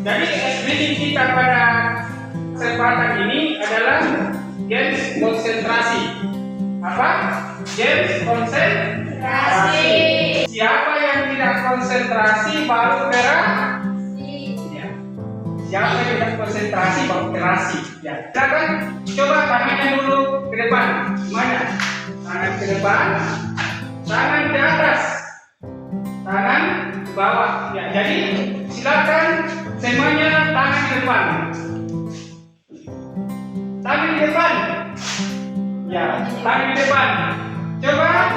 Jadi reading kita pada kesempatan ini adalah games konsentrasi. Apa? Games konsentrasi. Siapa yang tidak konsentrasi baru terasi. Ya. Siapa yang tidak konsentrasi baru terasi. Ya. Silakan coba tangannya dulu ke depan. Gimana? Tangan ke depan, tangan ke atas, tangan ke bawah. Ya. Jadi silakan semuanya tangan ke depan. Tangan di depan. Ya, tangan di depan. Coba.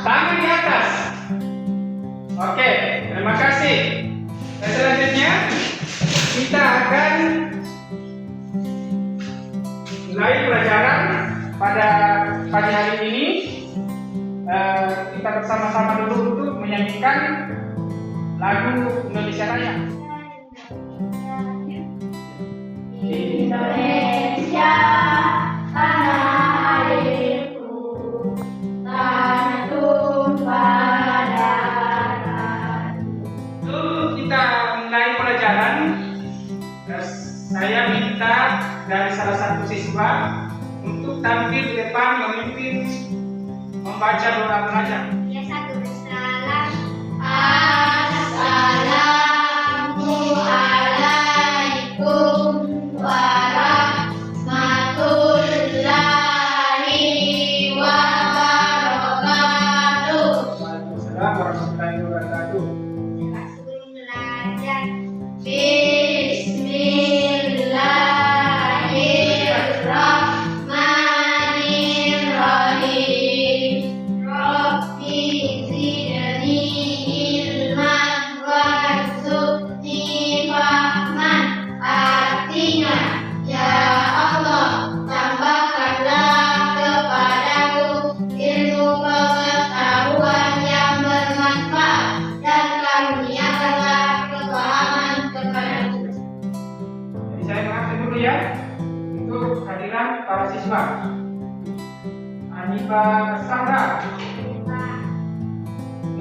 Tangan di atas. Oke, terima kasih. Dan selanjutnya kita akan mulai pelajaran pada pagi hari ini. Kita bersama-sama dulu untuk menyanyikan lagu Indonesia Raya. Indonesia, tanah airku, tanah tumpah darahku. Sebelum kita mulai pelajaran, saya minta dari salah satu siswa untuk tampil di depan memimpin membaca doa pengajar. Yang satu bersalah. Assalamualaikum warahmatullahi wabarakatuh. Waalaikumsalam warahmatullahi wabarakatuh. Sebelum belajar, Bismillahirrahmanirrahim. Rabbi zidni ilman warzuqni fahman. Artinya, ya Allah, tambahkanlah kepadaku ilmu pengetahuan yang bermanfaat dan karuniakanlah kepahaman kepadaku. Jadi saya mengatur dulu ya untuk kehadiran para siswa. Hanifah Sahra,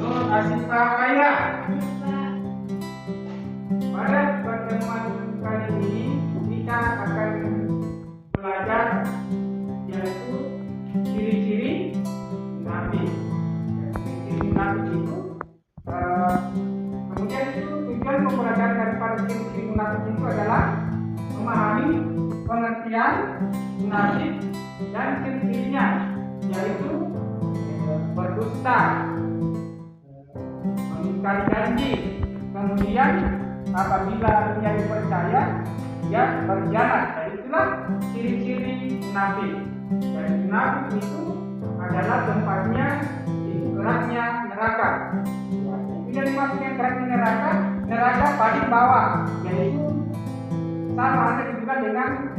Nur Asifah Kaya. Pada pertemuan kali ini kita akan belajar yaitu ciri-ciri munafik. Ciri-ciri munafik itu kemudian itu tujuan pembelajaran daripada ciri-ciri munafik itu adalah memahami pengertian munafik dan ciri-cirinya, yaitu berdusta, mengingkari janji, kemudian apabila dia dipercaya dia berkhianat. Jadi itulah ciri-ciri munafik. Dan munafik itu adalah tempatnya di keraknya neraka. Ya, itu yang dimaksudnya keraknya neraka, neraka paling bawah, yaitu sama ada juga dengan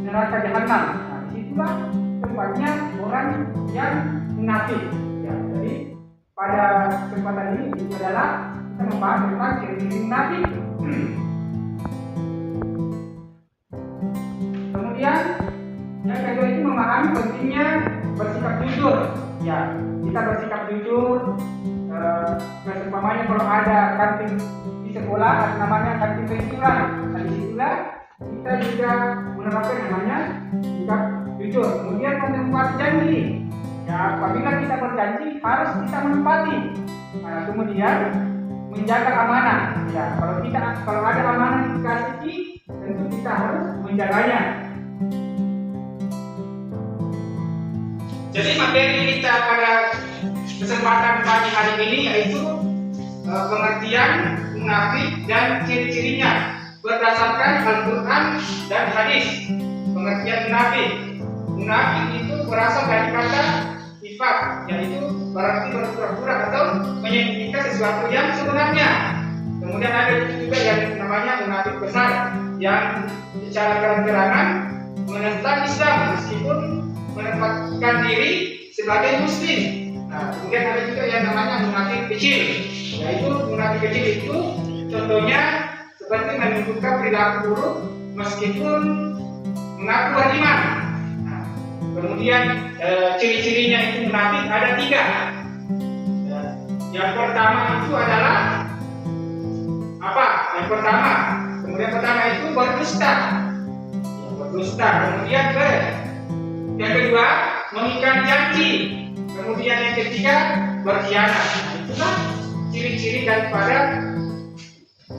neraka jahanam. Nah, disitulah tempatnya orang yang munafik. Ya, jadi pada kesempatan ini adalah kita membahas tentang ciri-ciri munafik. Kemudian yang kedua itu memahami pentingnya bersikap jujur. Ya, kita bersikap jujur. Seumpamanya kalau ada kantin di sekolah, ada namanya kantin penjualan. Nah, disitulah kita juga menerapkan namanya sikap jujur. Kemudian menepati janji. Ya, apabila kita berjanji harus kita menepati. Nah, kemudian menjaga amanah. Ya, kalau ada amanah yang dikasih, tentu kita harus menjaganya. Jadi materi kita pada kesempatan pagi hari ini yaitu pengertian munafik dan ciri-cirinya berdasarkan Al-Quran dan hadis. Pengertian munafik. Munafik itu berasal dari kata nifaq, yaitu berarti berpura-pura atau menyembunyikan sesuatu yang sebenarnya. Kemudian ada juga yang namanya munafik besar, yang secara terang-terangan menentang Islam meskipun menempatkan diri sebagai muslim. Nah, kemudian ada juga yang namanya munafik kecil, yaitu munafik kecil itu contohnya seperti menunjukkan perilaku buruk meskipun mengaku beriman. Nah, kemudian ciri-cirinya itu munafik ada 3. Yang pertama itu adalah yang pertama. Kemudian pertama itu berdusta. Berdusta. Kemudian yang kedua mengingkari janji. Kemudian yang ketiga berkhianat. Nah, itulah ciri-ciri daripada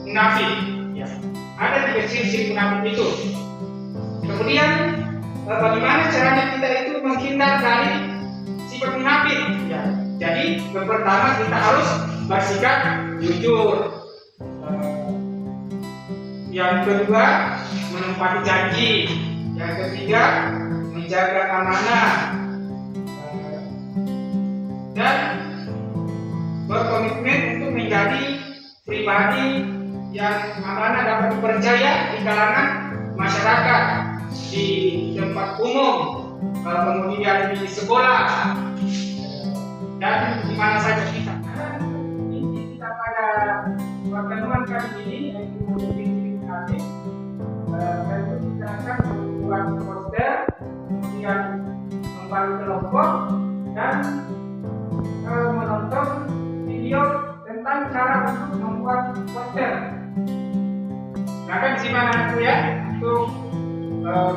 munafik. Ya. Ada 3 ciri-ciri munafik itu. Kemudian bagaimana caranya kita itu menghindar dari sifat munafik? Ya. Jadi yang pertama kita harus bersikap jujur. Yang kedua menepati janji. Yang ketiga menjaga amanah. Dan berkomitmen untuk menjadi pribadi yang amanah dapat dipercaya di kalangan masyarakat, di tempat umum, kemudian di sekolah, dan di mana saja kita. Inti kita pada pertemuan kali ini yaitu ciri-ciri munafik. Yaitu kita akan membuat poster, kemudian membangun kelompok dan menonton video tentang cara untuk membuat poster. Silakan disimak anakku ya untuk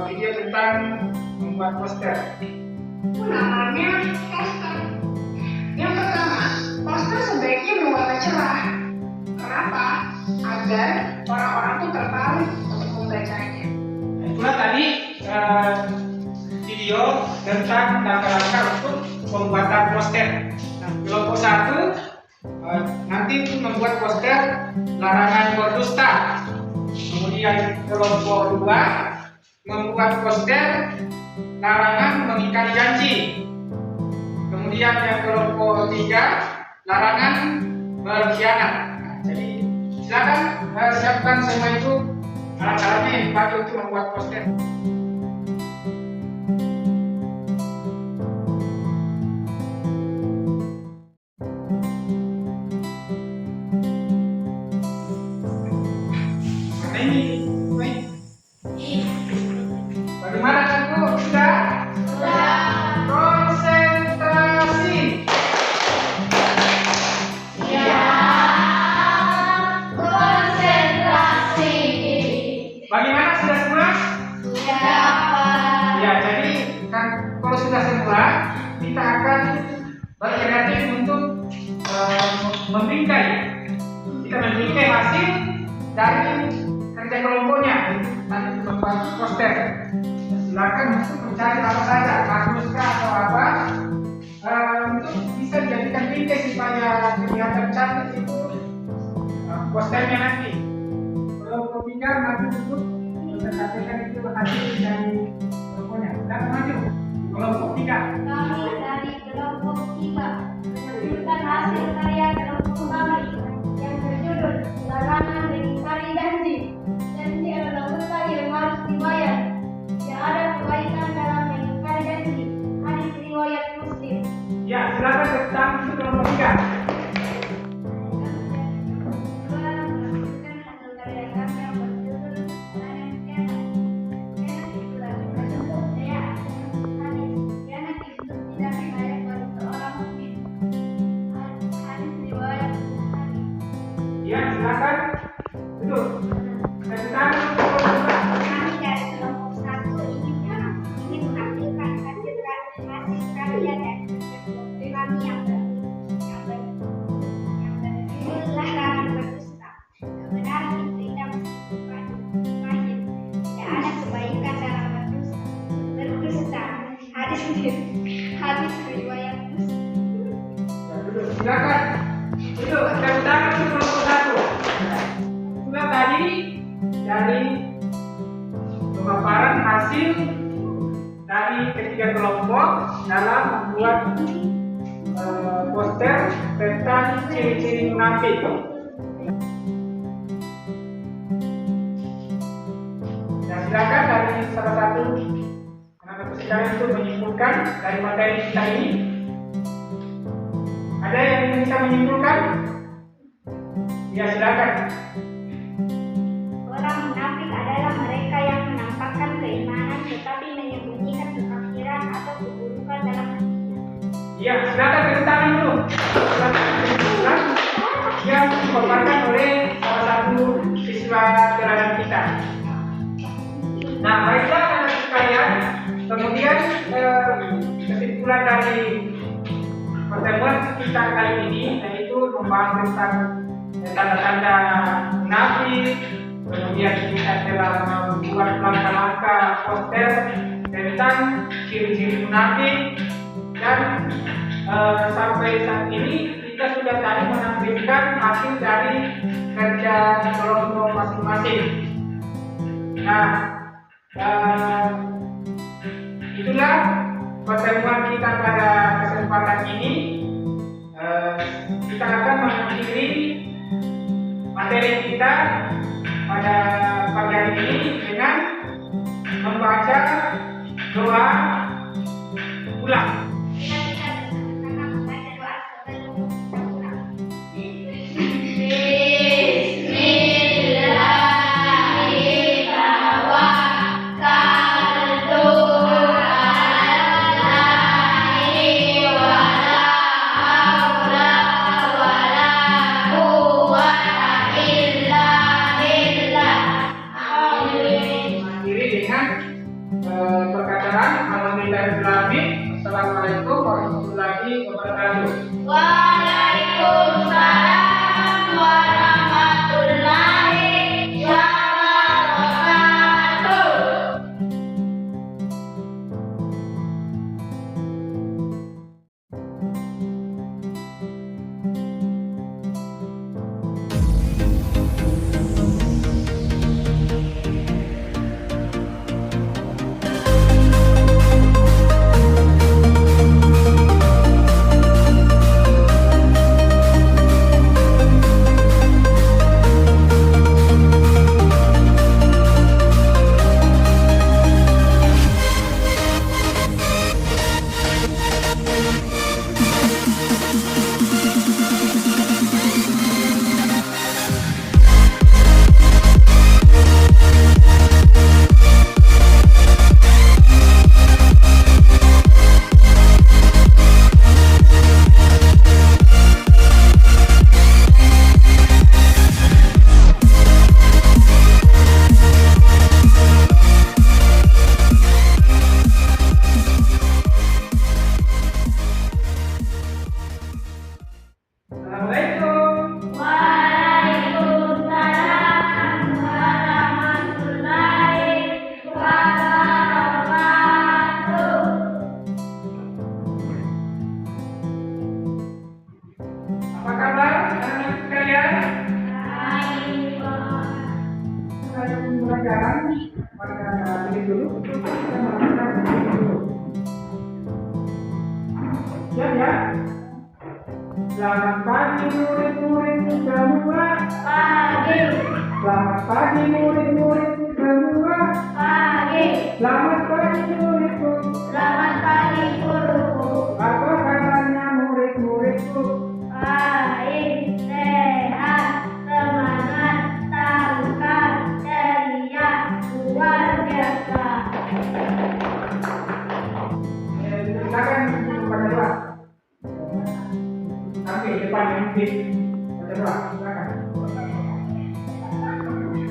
video tentang membuat poster. Namanya poster. Yang pertama, poster sebaiknya berwarna cerah. Kenapa? Agar orang-orang tuh tertarik untuk membacanya. Itulah tadi video tentang langkah-langkah untuk pembuatan poster. Nah, kelompok 1 nanti untuk membuat poster larangan berdusta. Kemudian kelompok 2 membuat poster larangan mengingkari janji. Kemudian yang kelompok 3 larangan berkhianat. Nah, jadi silakan siapkan semua itu alat-alatnya yang dipakai untuk membuat poster. Bagaimana aku sudah? Konsentrasi. Konsentrasi. Bagaimana sudah semua? Sudah. Ya, jadi kan kalau sudah semua, kita akan berkreatif untuk membingkai. Kita membingkai hasil dari kerja kelompoknya. Tadi membuat poster. Silakan untuk mencari apa saja, kardus atau apa, untuk bisa dijadikan bingkai supaya kelihatan cantik itu posternya nanti. Kelompok 3 nanti untuk mencatatkan itu hasil dari kelompoknya. Dan maju kelompok 3. Kami dari kelompok 3 menunjukkan hasil karya kelompok kami yang berjudul Larangan Mengingkari Janji. Janji adalah hutang yang harus dibayar. Tidak ada kebaikan dalam mengingkari janji. Hadis riwayat Muslim. Ya, silakan tentang itu kelompok 3. Ya, silakan. Duduk. Tentang kelompok 2. Kami dari kelompok 1 ingin menampilkan hasil karya dan kerja kami yang berjudul Larangan Berdusta. Kebenaran itu indah meskipun pahit. Tidak ada kebaikan dalam berdusta. Hadis riwayat Muslim. Ya, duduk. Silakan. Duduk. Tentang itu kelompok 1. Itulah tadi dari pemaparan hasil dari ketiga kelompok dalam membuat poster tentang ciri-ciri munafik. Nah, silakan dari salah satu anak sekalian untuk menyimpulkan dari materi kita ini. Ada yang bisa menyimpulkan? Ya, silakan. Orang munafik adalah mereka yang menampakkan keimanan tetapi menyembunyikan kekafiran atau keburukan dalam hatinya. Ya, silakan tentang dulu. Silakan yang dipaparkan oleh salah satu siswa kesimpulan dari pertemuan kita kali ini yaitu membahas tentang tanda-tanda munafik. Kemudian kita telah membuat langkah-langkah poster tentang ciri-ciri munafik dan sampai saat ini kita sudah tadi menampilkan hasil dari kerja kelompok masing-masing. Nah, itulah pertemuan kita pada kesempatan ini. Kita akan mengakhiri materi kita pada pagi hari ini dengan membaca doa ulang. Assalamualaikum warahmatullahi wabarakatuh. Waalaikumsalam warahmatullahi wabarakatuh. Selamat pagi murid-murid semua. Pagi. Selamat pagi murid-murid semua. Pagi. Selamat pagi muridku. Selamat pagi guruku. Apa kabarnya murid-muridku? Baik, sehat, semangat, tangkap, ceria, luar biasa. Silakan membaca doa. Sampai depan mungkin baca doa. Silakan. Assalamualaikum warahmatullahi wabarakatuh.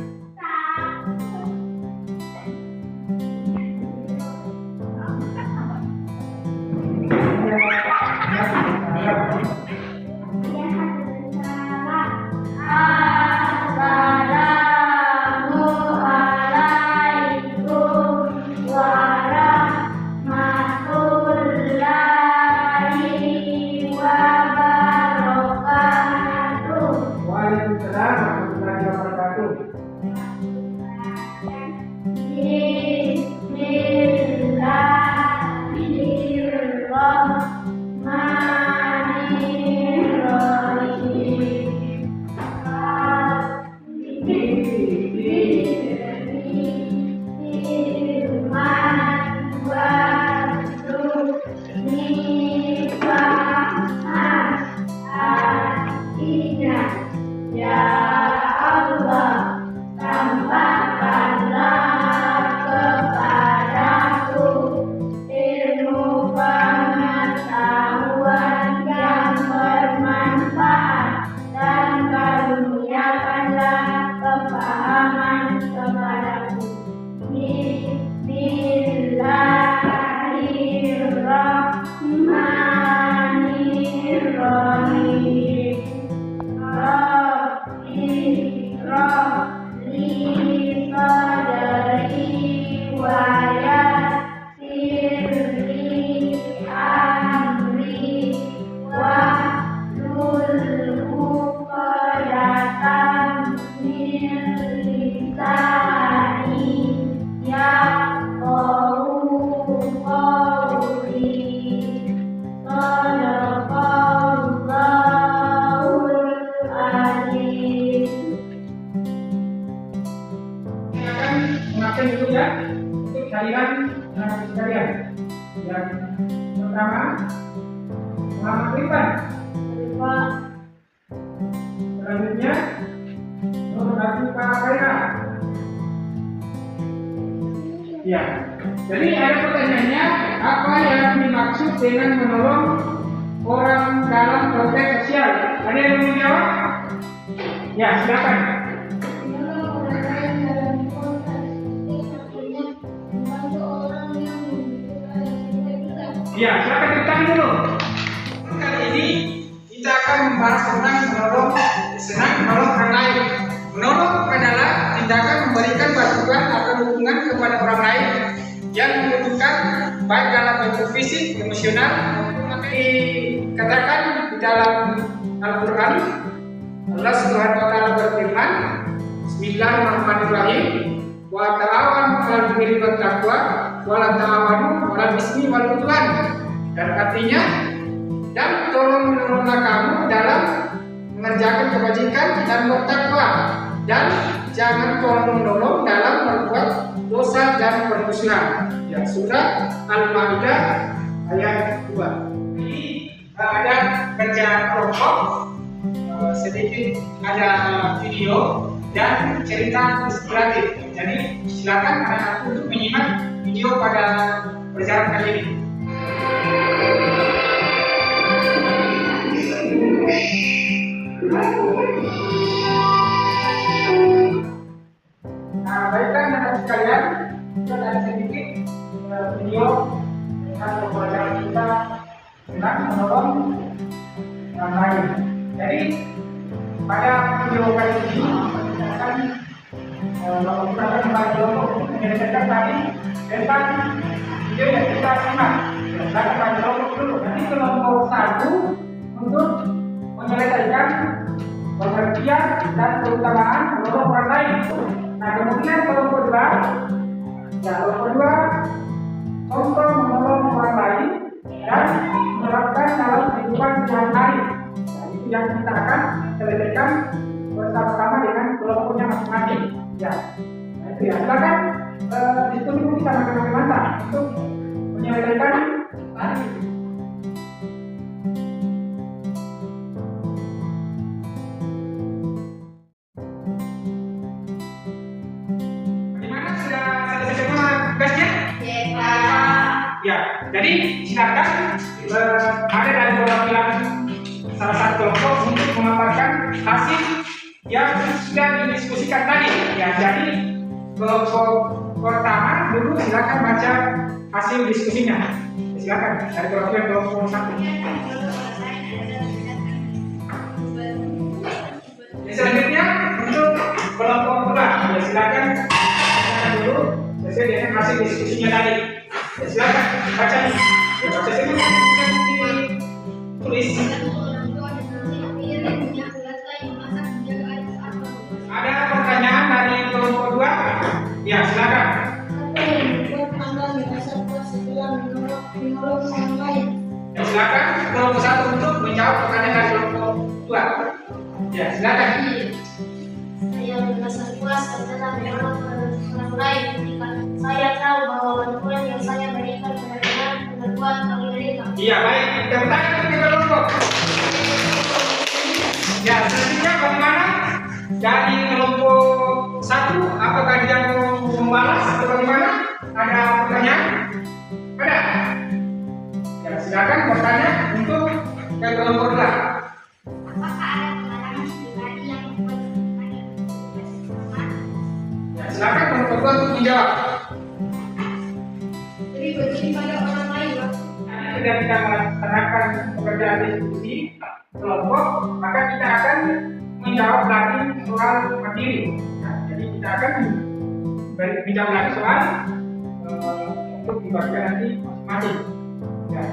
Muhammad Rifan. Pak. Selanjutnya Nur Hatifa Khaira. Ya, jadi ada pertanyaannya, apa yang dimaksud dengan menolong orang dalam konteks sosial? Ada yang mau jawab? Ya, silakan. Menolong orang lain dalam konteks artinya membantu orang yang membutuhkan yang kita juga. Ya, silakan ditahan dulu. Kali ini kita akan membahas tentang menolong orang lain. Menolong adalah tindakan memberikan bantuan atau dukungan kepada orang lain yang membutuhkan, baik dalam bentuk fisik, emosional. Dikatakan di dalam Al-Quran, Allah Subhanahu wa Ta'ala berfirman, Bismillahirrahmanirrahim, wa ta'awanu 'alal birri wat taqwa wa la ta'awanu 'alal ismi wal 'udwan. Dan artinya, dan tolong menolonglah kamu dalam mengerjakan kebajikan dan bertakwa, dan jangan tolong menolong dalam berbuat dosa dan permusuhan. Ya, surah Al-Maidah ayat 2. Ini ada kerja kelompok, sedikit ada video dan cerita inspiratif. Jadi silakan anak-anak untuk menyimak video pada perjalanan kali ini. Nah, baiklah anak-anak sekalian, kita ada sedikit video tentang pembelajaran kita tentang menolong orang lain. Jadi pada video kali ini kita akan menyelesaikan tadi tentang video yang kita simak. Silakan pada kelompok dulu. Nanti kelompok 1 untuk menyelesaikan pengertian dan keutamaan menolong orang lain. Nah, kemudian kelompok 2, contoh menolong orang lain dan menerapkan dalam kehidupan sehari-hari. Nah, itu yang kita akan selesaikan bersama-sama dengan kelompoknya masing-masing. Ya, nah, itu ya. Silakan diskusi kita makan-makan mata untuk menyelesaikan tadi. Ya, jadi silakan ada dari perwakilan salah satu kelompok untuk memaparkan hasil yang sudah didiskusikan tadi. Ya, jadi kelompok pertama dulu silakan baca hasil diskusinya. Silakan dari perwakilan kelompok 1. Selanjutnya untuk kelompok 2, ya silakan baca dulu sesuai dengan hasil diskusinya tadi. Silakan baca nih. Baca sini. Tulis. Ada pertanyaan dari kelompok 2? Ya, silakan. Apa yang membuat Anda merasa puas setelah menolong orang lain? Ya, silakan kelompok 1 untuk menjawab pertanyaan dari kelompok 2. Ya, silakan. Saya merasa puas setelah menolong orang lain ketika saya tahu bahwa bantuan yang saya berikan benar-benar berbuat bagi mereka. Iya, baik. Tepuk tangan untuk kelompok. Ya, selanjutnya bagaimana? Dari kelompok 1, apakah dia mau membalas atau bagaimana? Ada pertanyaan? Ada? Ya, silakan bertanya untuk ke kelompok 2. Apakah ada pengalaman pribadi yang membuat Anda bersemangat? Ya, silakan kelompok 2 untuk menjawab. Jadi begini pada orang lain, Pak. Nanti sudah kita melaksanakan pekerjaan diskusi kelompok, maka kita akan menjawab lagi soal materi. Nah, jadi kita akan menjawab lagi soal untuk dibagikan nanti masing-masing. Ya.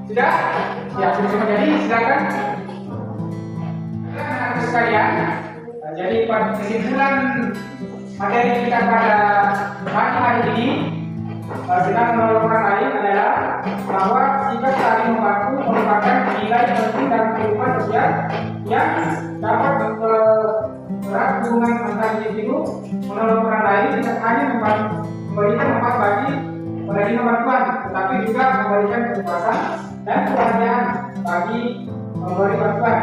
Sudah? Ya, sudah jadi silakan. Anak-anak sekalian, jadi pada kesimpulan materi kita pada pagi hari ini tentang menolong orang lain adalah bahwa sikap saling membantu merupakan nilai penting dalam kehidupan sosial yang dapat berat hubungan antar individu, menolong orang lain tidak hanya memberikan manfaat bagi penerima bantuan, tetapi juga memberikan kepuasan dan kebahagiaan bagi pemberi bantuan.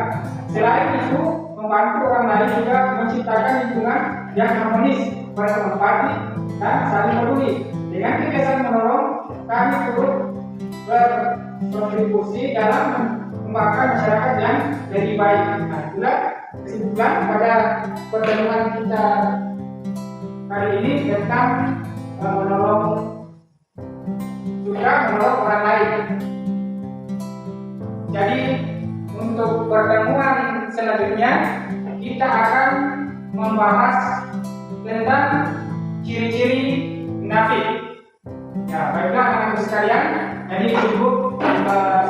Selain itu, membantu orang lain juga menciptakan lingkungan yang harmonis, berempati dan saling peduli. Dengan kebiasaan menolong, kami turut berkontribusi dalam mengembangkan masyarakat yang lebih baik. Nah, itulah kesimpulan pada pertemuan kita kali ini tentang menolong orang lain. Jadi untuk pertemuan selanjutnya kita akan membahas tentang ciri-ciri munafik. Ya, baiklah anak-anak sekalian, jadi cukup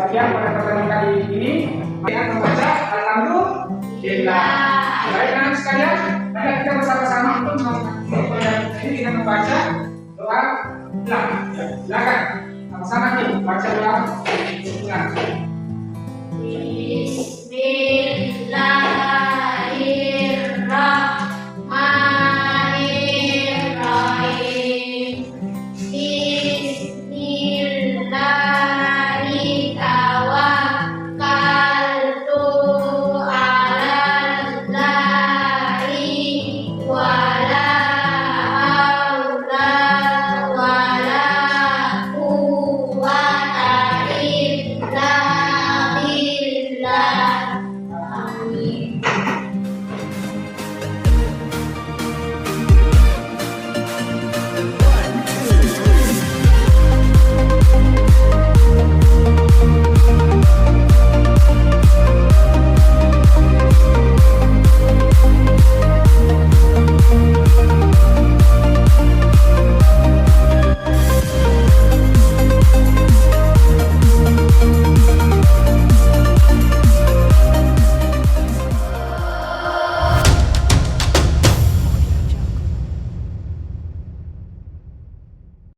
sekian pada pertemuan kali ini. Dengan membaca Alhamdulillah. Baik anak sekalian, mari kita bersama-sama untuk ini dengan membaca doa ulang. Ya, silakan sama-sama nih baca doa ulang.